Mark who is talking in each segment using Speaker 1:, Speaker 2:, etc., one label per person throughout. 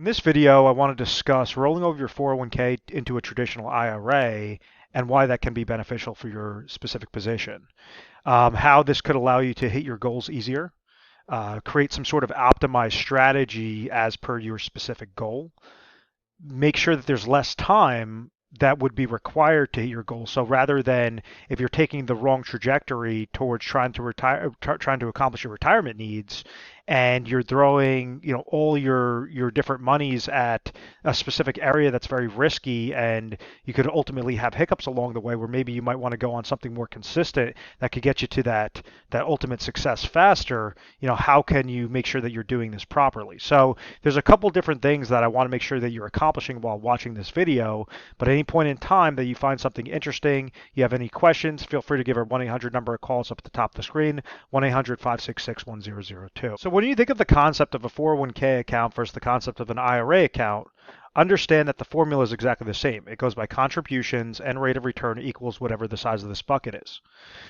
Speaker 1: In this video, I want to discuss rolling over your 401k into a traditional IRA and why that can be beneficial for your specific position. How this could allow you to hit your goals easier, create some sort of optimized strategy as per your specific goal, make sure that there's less time that would be required to hit your goal. So rather than if you're taking the wrong trajectory towards trying to retire, trying to accomplish your retirement needs, and you're throwing, all your different monies at a specific area that's very risky, and you could ultimately have hiccups along the way where maybe you might want to go on something more consistent that could get you to that ultimate success faster. How can you make sure that you're doing this properly? So there's a couple different things that I want to make sure that you're accomplishing while watching this video. But at any point in time that you find something interesting, you have any questions, feel free to give our 1-800 number a call. It's up at the top of the screen, 1-800-566-1002. So when you think of the concept of a 401k account versus the concept of an IRA account, understand that the formula is exactly the same. It goes by contributions and rate of return equals whatever the size of this bucket is.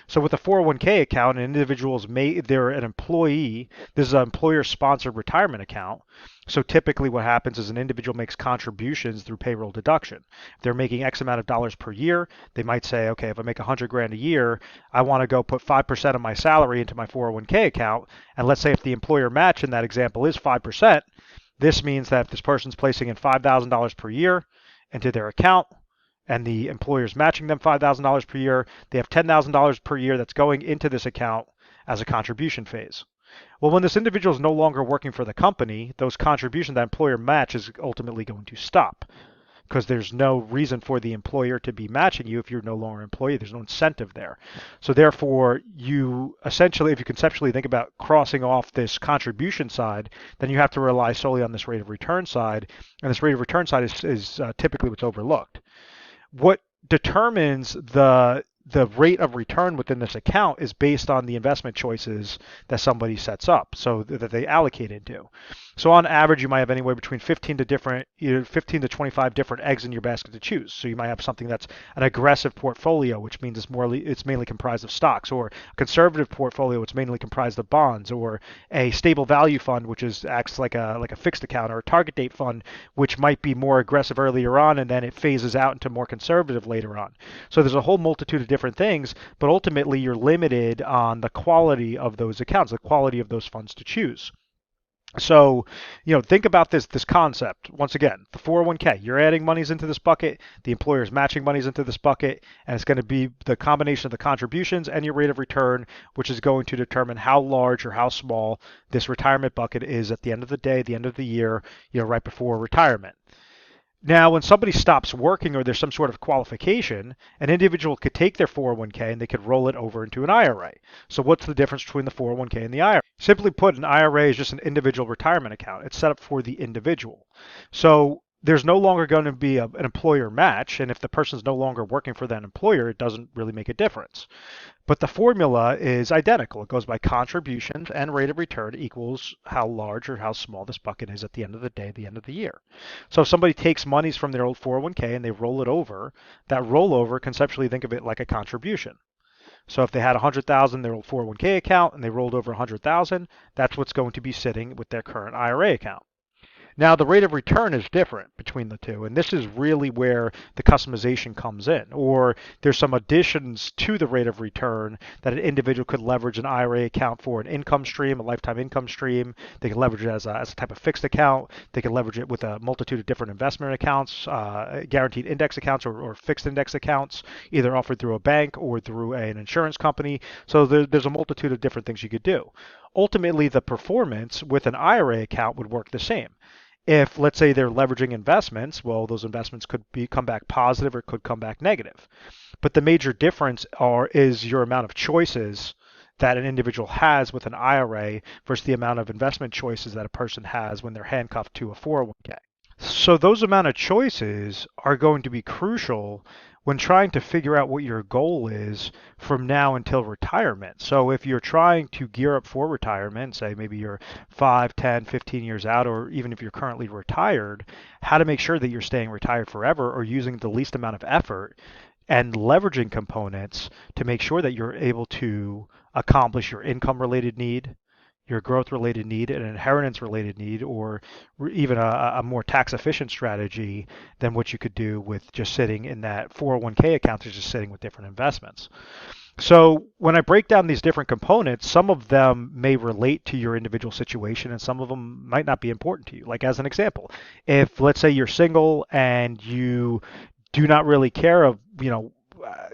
Speaker 1: So with a 401k account, they're an employee. This is an employer-sponsored retirement account. So typically what happens is an individual makes contributions through payroll deduction. If they're making X amount of dollars per year, they might say, okay, if I make 100 grand a year, I want to go put 5% of my salary into my 401k account. And let's say if the employer match in that example is 5%, this means that if this person's placing in $5,000 per year into their account and the employer's matching them $5,000 per year, they have $10,000 per year that's going into this account as a contribution phase. Well, when this individual is no longer working for the company, those contributions that employer match is ultimately going to stop because there's no reason for the employer to be matching you if you're no longer an employee. There's no incentive there. So therefore, you essentially, if you conceptually think about crossing off this contribution side, then you have to rely solely on this rate of return side. And this rate of return side is typically what's overlooked. What determines the rate of return within this account is based on the investment choices that somebody sets up, so that they allocate into. So on average, you might have anywhere between 15 to 25 different eggs in your basket to choose. So you might have something that's an aggressive portfolio, which means it's mainly comprised of stocks, or a conservative portfolio, which is mainly comprised of bonds, or a stable value fund, which acts like a fixed account, or a target date fund, which might be more aggressive earlier on, and then it phases out into more conservative later on. So there's a whole multitude of different things, but ultimately you're limited on the quality of those accounts, the quality of those funds to choose. So, think about this concept. Once again, the 401k, you're adding monies into this bucket, the employer is matching monies into this bucket, and it's going to be the combination of the contributions and your rate of return, which is going to determine how large or how small this retirement bucket is at the end of the day, the end of the year, right before retirement. Now, when somebody stops working or there's some sort of qualification, an individual could take their 401k and they could roll it over into an IRA. So what's the difference between the 401k and the IRA? Simply put, an IRA is just an individual retirement account. It's set up for the individual. So there's no longer going to be an employer match, and if the person's no longer working for that employer, it doesn't really make a difference. But the formula is identical. It goes by contributions and rate of return equals how large or how small this bucket is at the end of the day, the end of the year. So if somebody takes monies from their old 401k and they roll it over, that rollover, conceptually think of it like a contribution. So if they had 100,000 in their old 401k account and they rolled over 100,000, that's what's going to be sitting with their current IRA account. Now, the rate of return is different between the two, and this is really where the customization comes in, or there's some additions to the rate of return that an individual could leverage an IRA account for an income stream, a lifetime income stream. They can leverage it as a type of fixed account. They can leverage it with a multitude of different investment accounts, guaranteed index accounts or fixed index accounts, either offered through a bank or through an insurance company. So there's a multitude of different things you could do. Ultimately, the performance with an IRA account would work the same. If, let's say, they're leveraging investments, well, those investments could come back positive or could come back negative. But the major difference is your amount of choices that an individual has with an IRA versus the amount of investment choices that a person has when they're handcuffed to a 401k. So those amount of choices are going to be crucial when trying to figure out what your goal is from now until retirement. So if you're trying to gear up for retirement, say maybe you're 5, 10, 15 years out, or even if you're currently retired, how to make sure that you're staying retired forever or using the least amount of effort and leveraging components to make sure that you're able to accomplish your income related need, your growth-related need, an inheritance-related need, or even a more tax-efficient strategy than what you could do with just sitting in that 401k account, or just sitting with different investments. So when I break down these different components, some of them may relate to your individual situation and some of them might not be important to you. Like as an example, if let's say you're single and you do not really care of,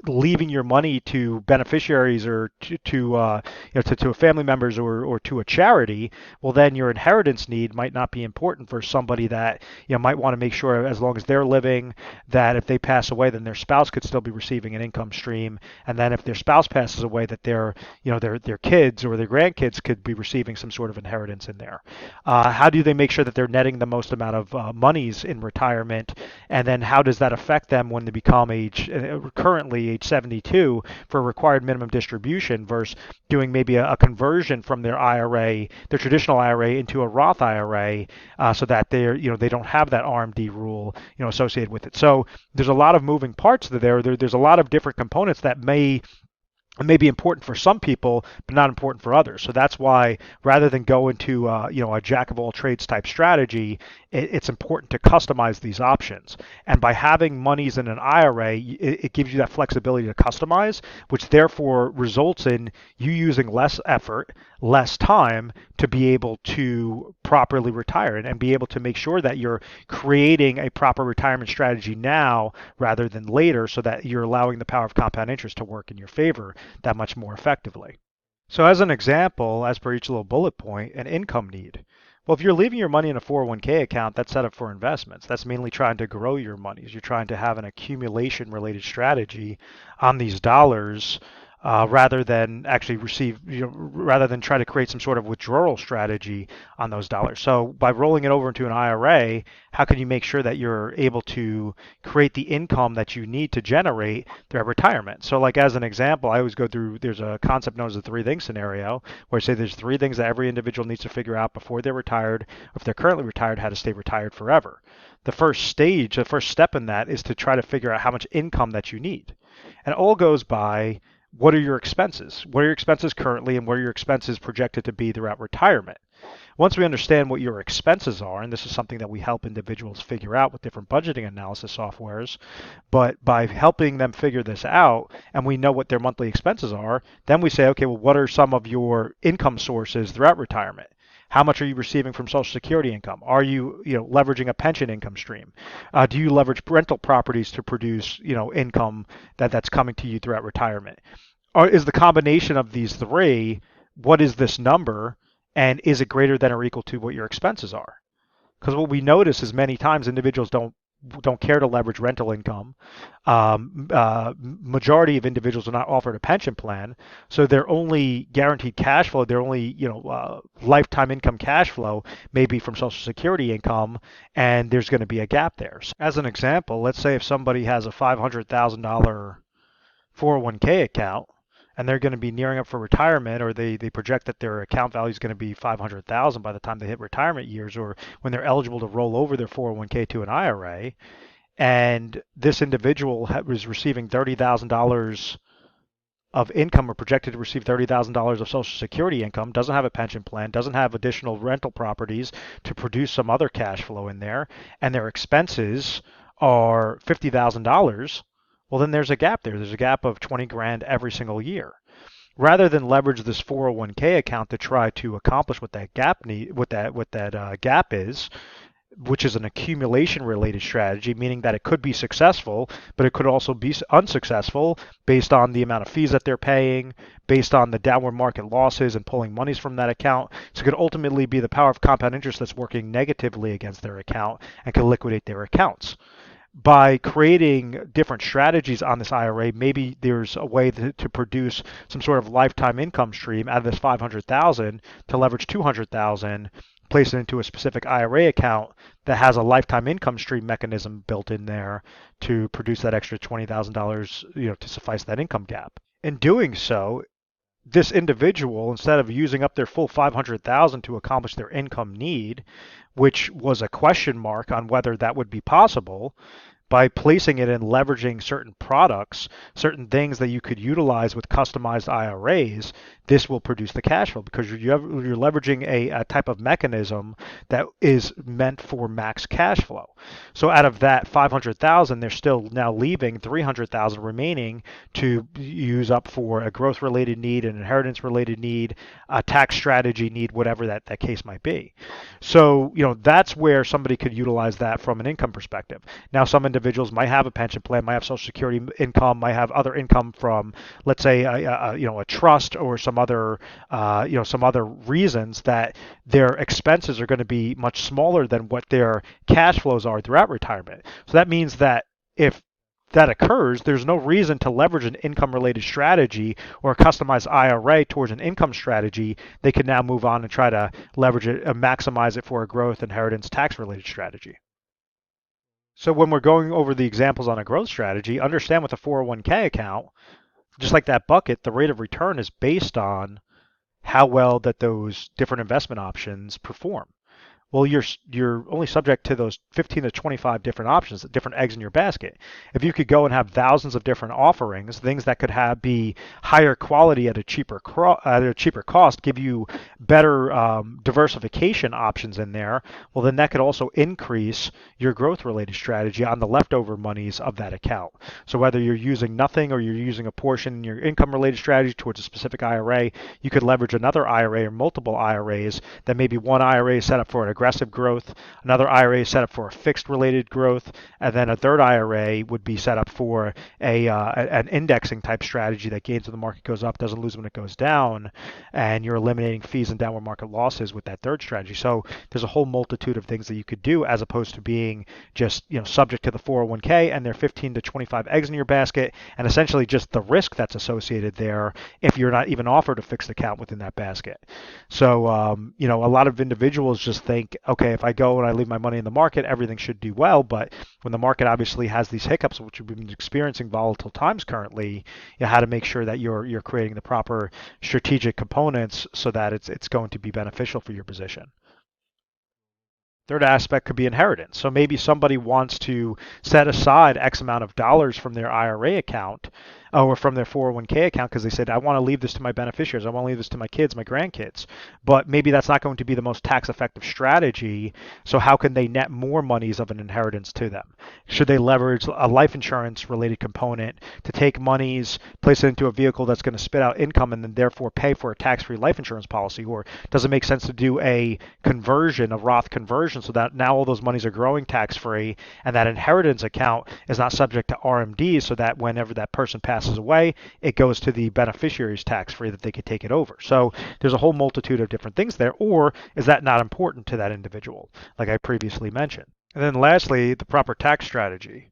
Speaker 1: leaving your money to beneficiaries or to family members or to a charity, well then your inheritance need might not be important for somebody that might want to make sure as long as they're living that if they pass away then their spouse could still be receiving an income stream, and then if their spouse passes away that their kids or their grandkids could be receiving some sort of inheritance in there. How do they make sure that they're netting the most amount of monies in retirement, and then how does that affect them when they become currently age 72 for a required minimum distribution versus doing maybe a conversion from their IRA, their traditional IRA, into a Roth IRA, so that they don't have that RMD rule associated with it. So there's a lot of moving parts there's a lot of different components that may be important for some people, but not important for others. So that's why, rather than go into a jack of all trades type strategy, it's important to customize these options. And by having monies in an IRA, it gives you that flexibility to customize, which therefore results in you using less effort, less time to be able to properly retire and be able to make sure that you're creating a proper retirement strategy now rather than later, so that you're allowing the power of compound interest to work in your favor that much more effectively. So as an example, as per each little bullet point, an income need. Well, if you're leaving your money in a 401k account, that's set up for investments. That's mainly trying to grow your monies. You're trying to have an accumulation related strategy on these dollars, rather than actually rather than try to create some sort of withdrawal strategy on those dollars. So by rolling it over into an IRA, how can you make sure that you're able to create the income that you need to generate throughout retirement? So like as an example, I always go through, there's a concept known as the three things scenario, where I say there's three things that every individual needs to figure out before they're retired, or if they're currently retired, how to stay retired forever. The first step in that is to try to figure out how much income that you need. And it all goes by, what are your expenses? What are your expenses currently, and what are your expenses projected to be throughout retirement? Once we understand what your expenses are, and this is something that we help individuals figure out with different budgeting analysis softwares, but by helping them figure this out and we know what their monthly expenses are, then we say, okay, well, what are some of your income sources throughout retirement? How much are you receiving from Social Security income? Are you, leveraging a pension income stream? Do you leverage rental properties to produce, income that's coming to you throughout retirement? Or is the combination of these three, what is this number, and is it greater than or equal to what your expenses are? Because what we notice is many times individuals don't care to leverage rental income. Majority of individuals are not offered a pension plan, so their only guaranteed cash flow, their only lifetime income cash flow may be from Social Security income, and there's going to be a gap there. So as an example, let's say if somebody has a $500,000 401k account, and they're going to be nearing up for retirement, or they project that their account value is going to be 500,000 by the time they hit retirement years, or when they're eligible to roll over their 401k to an IRA, and this individual was receiving $30,000 of income, or projected to receive $30,000 of Social Security income, doesn't have a pension plan, doesn't have additional rental properties to produce some other cash flow in there, and their expenses are $50,000, well, then there's a gap there. There's a gap of 20 grand every single year. Rather than leverage this 401k account to try to accomplish what that gap is, which is an accumulation related strategy, meaning that it could be successful, but it could also be unsuccessful based on the amount of fees that they're paying, based on the downward market losses and pulling monies from that account. So it could ultimately be the power of compound interest that's working negatively against their account and could liquidate their accounts. By creating different strategies on this IRA, maybe there's a way to produce some sort of lifetime income stream out of this 500,000 to leverage 200,000, place it into a specific IRA account that has a lifetime income stream mechanism built in there to produce that extra $20,000, to suffice that income gap. In doing so, this individual, instead of using up their full 500,000 to accomplish their income need, which was a question mark on whether that would be possible, by placing it and leveraging certain products, certain things that you could utilize with customized IRAs, this will produce the cash flow because you're leveraging a type of mechanism that is meant for max cash flow. So out of that 500,000, they're still now leaving 300,000 remaining to use up for a growth related need, an inheritance related need, a tax strategy need, whatever that case might be. So, that's where somebody could utilize that from an income perspective. Now, some individuals might have a pension plan, might have Social Security income, might have other income from, let's say, a trust or some other reasons that their expenses are going to be much smaller than what their cash flows are throughout retirement. So that means that if that occurs, there's no reason to leverage an income related strategy or a customized IRA towards an income strategy. They can now move on and try to leverage it and maximize it for a growth, inheritance, tax related strategy. So when we're going over the examples on a growth strategy, understand with a 401k account, just like that bucket, the rate of return is based on how well that those different investment options perform. Well, you're only subject to those 15 to 25 different options, different eggs in your basket. If you could go and have thousands of different offerings, things that could be higher quality at a cheaper cost, give you better diversification options in there, well, then that could also increase your growth related strategy on the leftover monies of that account. So whether you're using nothing or you're using a portion in your income related strategy towards a specific IRA, you could leverage another IRA or multiple IRAs. That maybe one IRA is set up for an aggressive growth, another IRA is set up for a fixed related growth, and then a third IRA would be set up for an indexing type strategy that gains when the market goes up, doesn't lose when it goes down, and you're eliminating fees and downward market losses with that third strategy. So there's a whole multitude of things that you could do as opposed to being just subject to the 401k and there are 15 to 25 eggs in your basket, and essentially just the risk that's associated there if you're not even offered a fixed account within that basket. So a lot of individuals just think, okay, if I go and I leave my money in the market, everything should do well. But when the market obviously has these hiccups, which we've been experiencing volatile times currently, you have to make sure that you're creating the proper strategic components so that it's going to be beneficial for your position. Third aspect could be inheritance. So maybe somebody wants to set aside X amount of dollars from their IRA account or from their 401k account because they said, I want to leave this to my beneficiaries. I want to leave this to my kids, my grandkids. But maybe that's not going to be the most tax effective strategy. So how can they net more monies of an inheritance to them? Should they leverage a life insurance related component to take monies, place it into a vehicle that's going to spit out income and then therefore pay for a tax-free life insurance policy? Or does it make sense to do a conversion, a Roth conversion, so that now all those monies are growing tax-free and that inheritance account is not subject to RMDs so that whenever that person passes away, it goes to the beneficiaries tax-free that they could take it over. So there's a whole multitude of different things there. Or is that not important to that individual, like I previously mentioned? And then lastly, the proper tax strategy.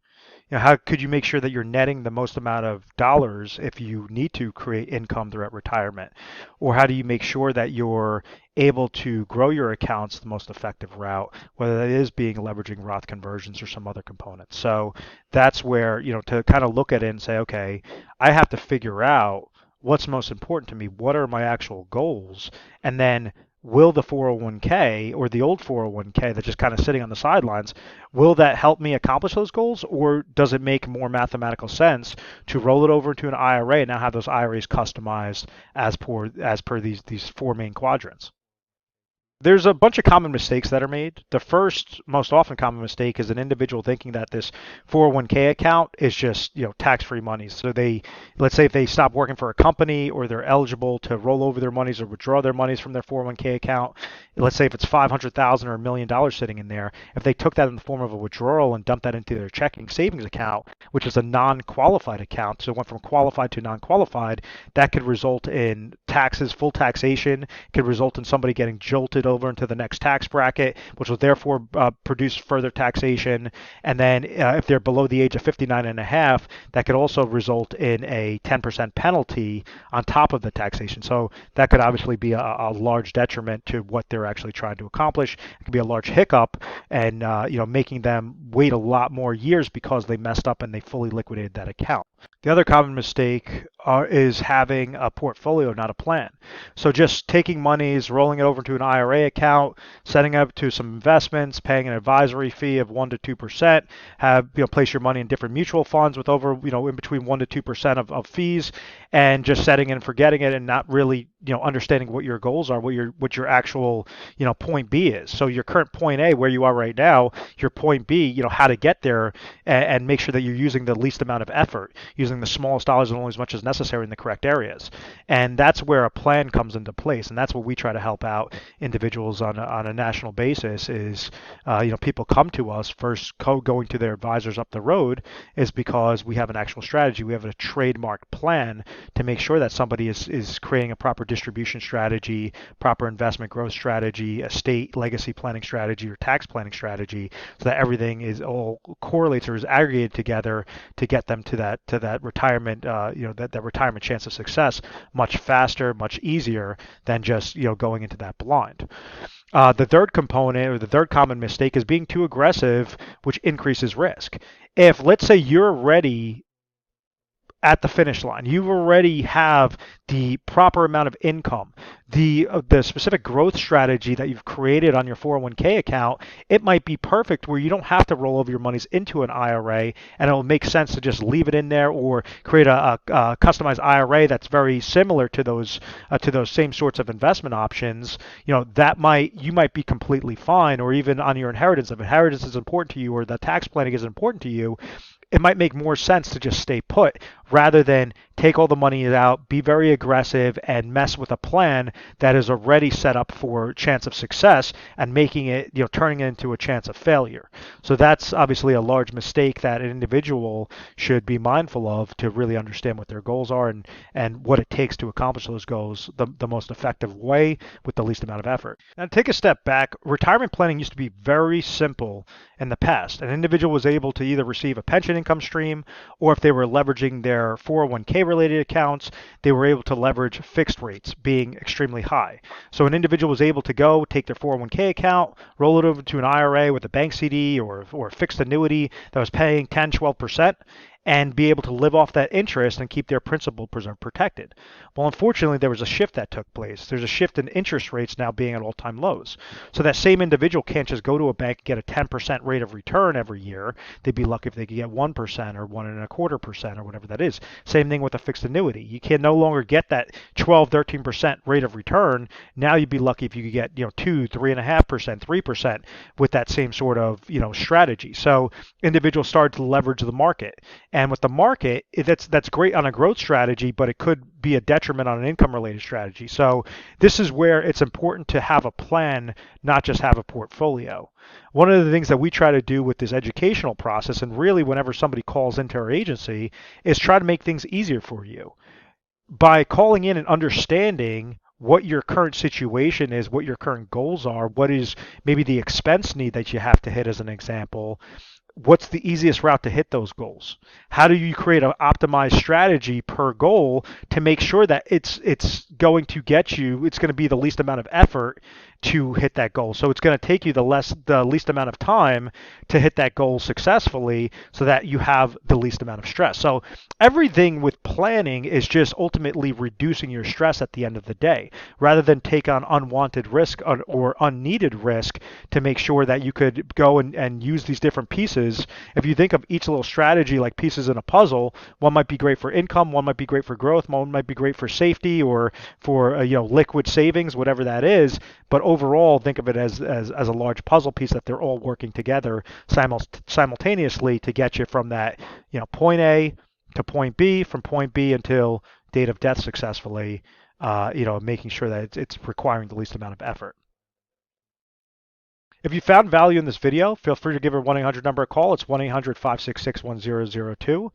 Speaker 1: How could you make sure that you're netting the most amount of dollars if you need to create income throughout retirement? Or how do you make sure that you're able to grow your accounts the most effective route, whether that is being leveraging Roth conversions or some other components? So that's where, to kind of look at it and say, okay, I have to figure out what's most important to me, what are my actual goals, and then will the 401k or the old 401k that's just kind of sitting on the sidelines, will that help me accomplish those goals, or does it make more mathematical sense to roll it over into an IRA and now have those IRAs customized as per these four main quadrants? There's a bunch of common mistakes that are made. The first, most often common mistake is an individual thinking that this 401k account is just, tax-free money. So let's say if they stop working for a company or they're eligible to roll over their monies or withdraw their monies from their 401k account, let's say if it's 500,000 or $1 million sitting in there, if they took that in the form of a withdrawal and dumped that into their checking savings account, which is a non-qualified account, so it went from qualified to non-qualified, that could result in taxes, full taxation, could result in somebody getting jolted over into the next tax bracket, which will therefore produce further taxation. And then if they're below the age of 59 and a half, that could also result in a 10% penalty on top of the taxation. So that could obviously be a large detriment to what they're actually trying to accomplish. It could be a large hiccup and making them wait a lot more years because they messed up and they fully liquidated that account. The other common mistake is having a portfolio, not a plan. So just taking monies, rolling it over to an IRA account, setting up to some investments, paying an advisory fee of 1 to 2%, have place your money in different mutual funds with over in between 1 to 2% of fees, and just setting it and forgetting it, and not really understanding what your goals are, what your actual point B is. So your current point A, where you are right now, your point B, how to get there, and make sure that you're using the least amount of effort, using the smallest dollars and only as much as necessary in the correct areas. And that's where a plan comes into place. And that's what we try to help out individuals on a national basis is, people come to us first going to their advisors up the road is because we have an actual strategy. We have a trademarked plan to make sure that somebody is creating a proper distribution strategy, proper investment growth strategy, estate legacy planning strategy, or tax planning strategy, so that everything is all correlates or is aggregated together to get them to that retirement, that retirement chance of success much faster, much easier than just going into that blind. The third component, or the third common mistake, is being too aggressive, which increases risk. If, let's say, you're ready at the finish line, you already have the proper amount of income, the specific growth strategy that you've created on your 401k account, it might be perfect where you don't have to roll over your monies into an IRA, and it'll make sense to just leave it in there or create a customized IRA that's very similar to those same sorts of investment options. You might be completely fine, or even on your inheritance, if inheritance is important to you or the tax planning is important to you, it might make more sense to just stay put rather than take all the money out, be very aggressive, and mess with a plan that is already set up for chance of success and making it, turning it into a chance of failure. So that's obviously a large mistake that an individual should be mindful of to really understand what their goals are and what it takes to accomplish those goals the most effective way with the least amount of effort. Now, take a step back. Retirement planning used to be very simple in the past. An individual was able to either receive a pension income stream, or if they were leveraging their 401k related accounts, they were able to leverage fixed rates being extremely high. So an individual was able to go take their 401k account, roll it over to an IRA with a bank CD or a fixed annuity that was paying 10, 12%, and be able to live off that interest and keep their principal protected. Well, unfortunately, there was a shift that took place. There's a shift in interest rates now being at all-time lows. So that same individual can't just go to a bank and get a 10% rate of return every year. They'd be lucky if they could get 1% or 1.25% or whatever that is. Same thing with a fixed annuity. You can no longer get that 12, 13% rate of return. Now you'd be lucky if you could get 2, 3.5%, 3% with that same sort of strategy. So individuals started to leverage the market. And with the market, that's great on a growth strategy, but it could be a detriment on an income-related strategy. So this is where it's important to have a plan, not just have a portfolio. One of the things that we try to do with this educational process, and really whenever somebody calls into our agency, is try to make things easier for you. By calling in and understanding what your current situation is, what your current goals are, what is maybe the expense need that you have to hit as an example, what's the easiest route to hit those goals? How do you create an optimized strategy per goal to make sure that it's going to get you, it's going to be the least amount of effort to hit that goal. So it's going to take you the least amount of time to hit that goal successfully so that you have the least amount of stress. So everything with planning is just ultimately reducing your stress at the end of the day, rather than take on unwanted risk or unneeded risk to make sure that you could go and use these different pieces. If you think of each little strategy like pieces in a puzzle, one might be great for income, one might be great for growth, one might be great for safety or for liquid savings, whatever that is. But overall, think of it as a large puzzle piece that they're all working together simultaneously to get you from that point A to point B, from point B until date of death successfully, making sure that it's requiring the least amount of effort. If you found value in this video, feel free to give our 1-800 number a call. It's 1-800-566-1002.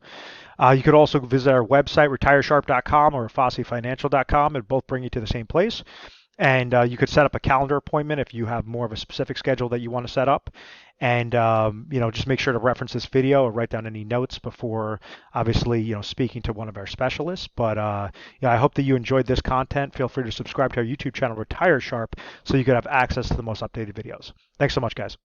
Speaker 1: You could also visit our website, retiresharp.com or fosseyfinancial.com, and both bring you to the same place. And you could set up a calendar appointment if you have more of a specific schedule that you want to set up. And just make sure to reference this video or write down any notes before, obviously, speaking to one of our specialists. But I hope that you enjoyed this content. Feel free to subscribe to our YouTube channel, Retire Sharp, so you could have access to the most updated videos. Thanks so much, guys.